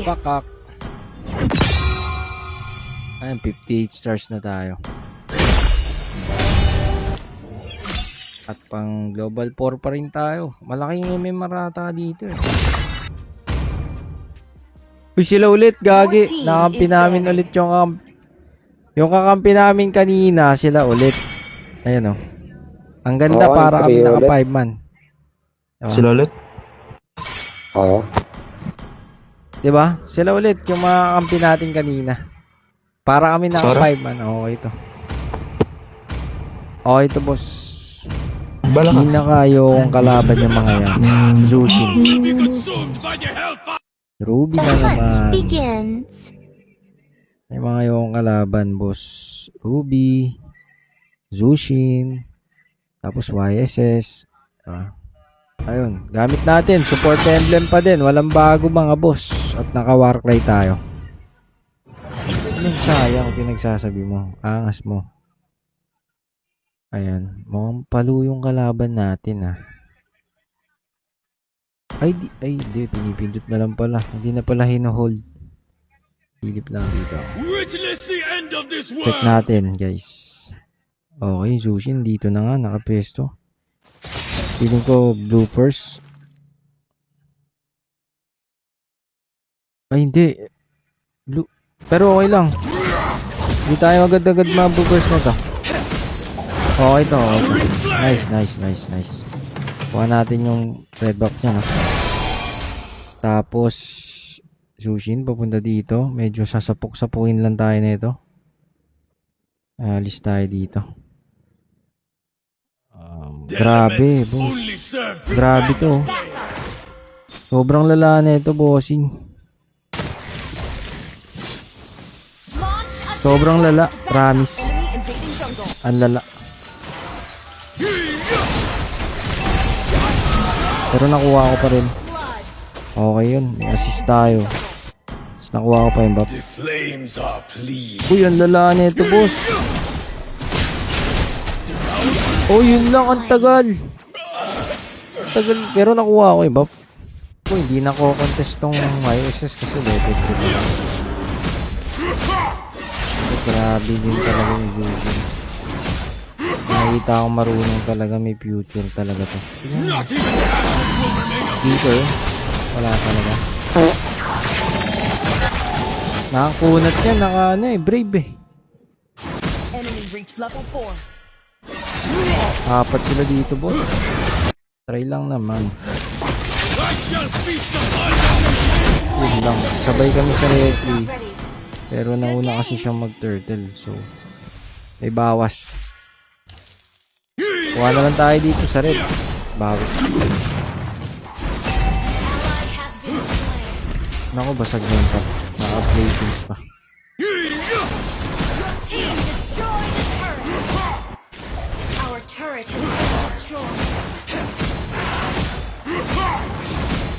Pakak. Ayun, 58 stars na tayo. At pang global 4 pa rin tayo. Malaking MMRata dito eh. Uy, sila ulit, gagi. Nakampi namin ulit yung kakampi namin kanina, sila ulit. Ayan oh. Ang ganda, para kami naka 5 man. Diba? Sila ulit? Oo. Diba? Sila ulit yung mga kakampi natin kanina. Para kami naka 5 man. Okay ito. Okay ito, boss. Bala ka. Hindi na kayong kalaban yung mga yan. Zushin. Ruby na naman. May mga yung kalaban, boss. Ruby. Zushin. Tapos YSS. Ayun. Gamit natin. Support emblem pa din. Walang bago mga boss. At naka Warcry tayo. Anong sayang pinagsasabi mo? Angas mo. Ayan. Mukhang palo yung kalaban natin Ay, di. Pinipindot na lang pala. Hindi na pala hino-hold. Pilip lang dito. Check natin, guys. Okay, Zushin. Dito na nga. Nakapesto. Feeling ko bloopers. Ay, hindi. Pero okay lang. Hindi tayo agad-agad mga bloopers na to. Okay to. Nice. Kuha natin yung red buff niya, no? Tapos, Zushin, papunta dito. Medyo sasapok-sapukin lang tayo nito. Alis tayo dito. Grabe, boss. Grabe to. Sobrang lala na ito, bossing. Sobrang lala. Promise. Ang lala. Pero nakuha ko pa rin. Okay yun. May assist tayo. Tapos nakuha ko pa yung buff. Uy, ang lala na ito, boss. Oh, yun lang. Ang tagal. Tagal. Pero nakuha ko yung buff. Uy, hindi na ko contest tong YSS kasi level 3 na lang. Grabe din talaga yung Zushin. Nakita akong marunong talaga, may future talaga to. Dito wala talaga. Nakakunat yan, brave eh. Apat sila dito, boss. Try lang naman. Yun lang, sabay kami sa replay. Pero nauna kasi siyang mag-turtle, so may bawas. Kuha na lang tayo dito sa red. Bago. Naku, basag na yung top. Naka-platings pa.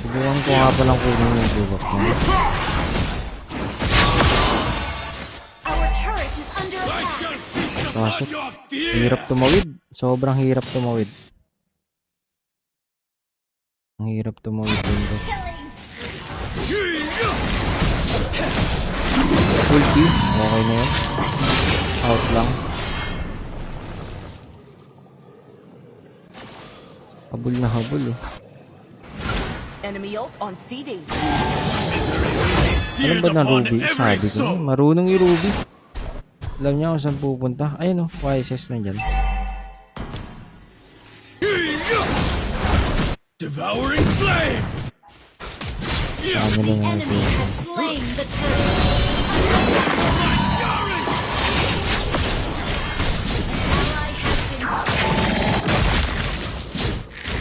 Subukan ko nga palang kunin yung bubak niya. Kaso, hirap tumawid. Sobrang hirap tumawid. Ang hirap tumawid dito. Ulti. Okay na yun. Out lang. Habol na habol Enemy ult on CD. Alam ba na Ruby? Sabi ko, marunong yung Ruby. Alam niya kung saan pupunta. Ayun YSS na dyan. Devouring flame. Ano lang yung ito.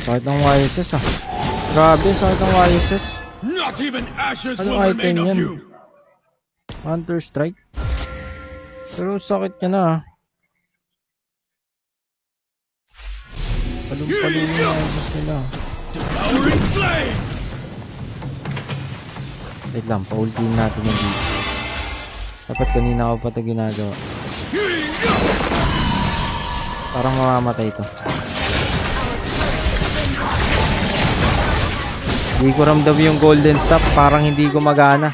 Sakit ng YSS Grabe, sakit ng YSS. Not even ashes Anong will item remain of yan? you. Counter Strike. Pero sakit niya na Palong-palong na mas nila. Devouring flame. Wait lang, pa-ultiin natin yung dito. Dapat kanina ako pa ito ginagawa. Parang mamamatay ito. Hindi ko ramdam yung golden staff. Parang hindi gumagana.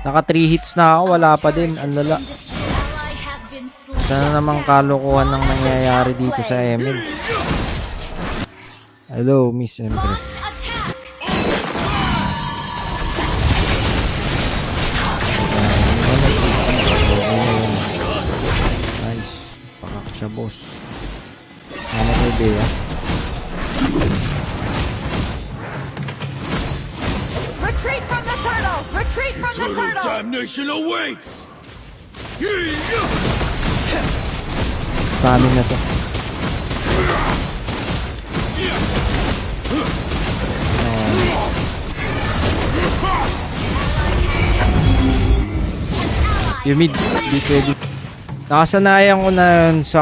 Naka 3 hits na ako, wala pa din. Ang lala. Ally has been slain. Sana namang kalokohan ng nangyayari dito sa ML. Hello, Miss Empress. Attack. Nice. Pakak siya, boss. Ano ko idea? Retreat from the turtle. Retreat from the Total turtle. damnation awaits! Sa amin na to. Yung mid, di pwede. Nakasanayan ko na yun sa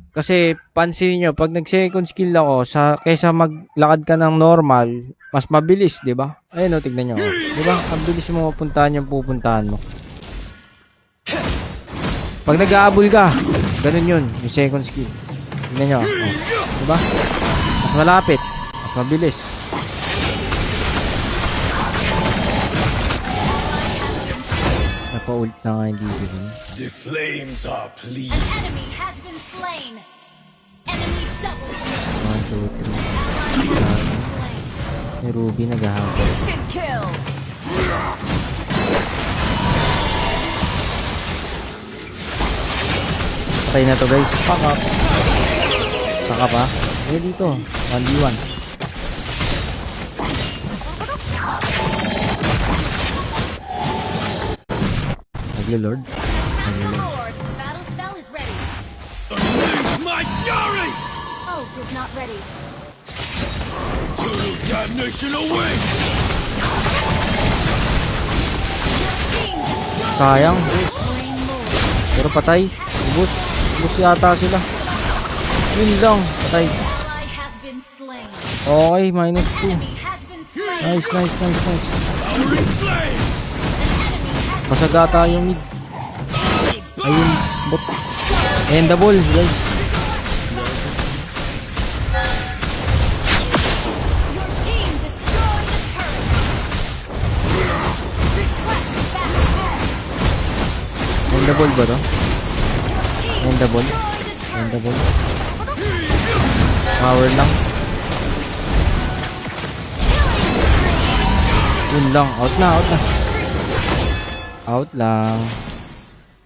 kasi pansin nyo, pag nag-second skill ako, kaysa maglakad ka ng normal, mas mabilis, di ba? Ayun o, tignan nyo. Di ba? Ang bilis mo mapuntahan yung pupuntahan mo. Pag nag-aabol ka, ganun yun, yung second skill. Tignan nyo. Oh. Di ba? Mas malapit, mas mabilis. Napa-ult na nga hindi din. The flames are An pleased. enemy has been slain. Enemy double kill. 1, 2, 3. Ally has been slain. May Ruby naghahapon. Instant kill. Patay na to guys. Fuck up. Saka pa. Eh dito. 1v1. Nagle-lord. Nagle-lord. Lord, battle spell is ready. Unleash my fury! Ult is not ready. Total damnation awaits! Team destroyed. Sayang. Slain Lord. Pero patay. Ubus. Ubus yata sila. Yun lang. Patay. Ally has been slain. Okay. Minus 2. Enemy has been slain. Nice, nice, nice, nice. Towering flame! Masagata yung mid. Ayun. Bot. Endable guys. Your team destroyed the turret. Request backup. Endable ba to? Team Endable. destroyed the turret. Endable. Power lang. Yun lang. Out na, out na. Out lang.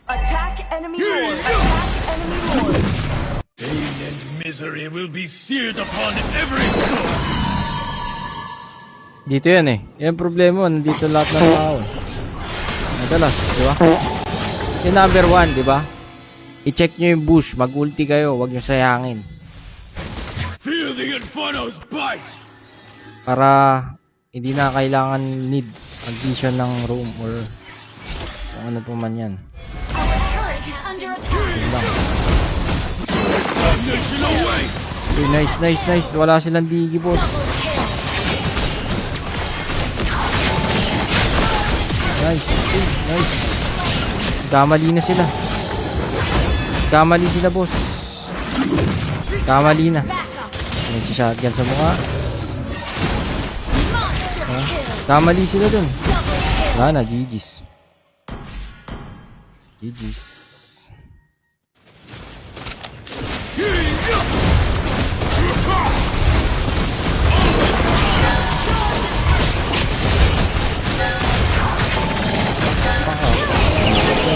Attack enemy lord. Attack enemy lord. Pain and misery will be seared upon every soul! Dito yan eh. Yan problema. Nandito lahat ng tao. Madalas, di ba? Yung number 1, di ba? I-check nyo yung bush. Mag-ulti kayo. Huwag nyo sayangin. Feel the Inferno's bite! Para hindi na kailangan need mag-vision ng room or kung ano po man yan. Our turret is under attack. Yun lang. Damnation awaits! Okay, nice, nice, nice. Wala silang digi, boss. Double kill. Nice. Okay, nice. Kamali na sila. Kamali sila, boss. Kamali na. Backup. Nagsishotgun sa mukha. Monster kill. Kamali sila dun. Double kill. Wala na, GG's. GG's.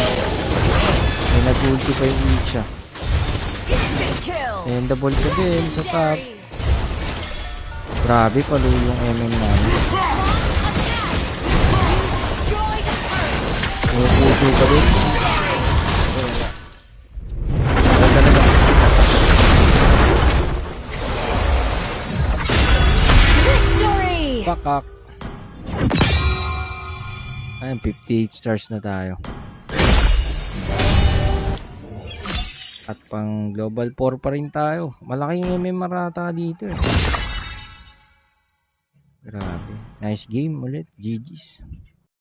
May nag-ulti pa yung Icha. Instant kill. And double ko din sa top. Grabe palo yung MM namin. Destroy the turret. Puso pa din. Wala talaga. Victory. Pakak. Ayun, 58 stars na tayo. At pang global 4 pa rin tayo. Malaking MMRata dito eh. Grabe. Nice game ulit. GG's.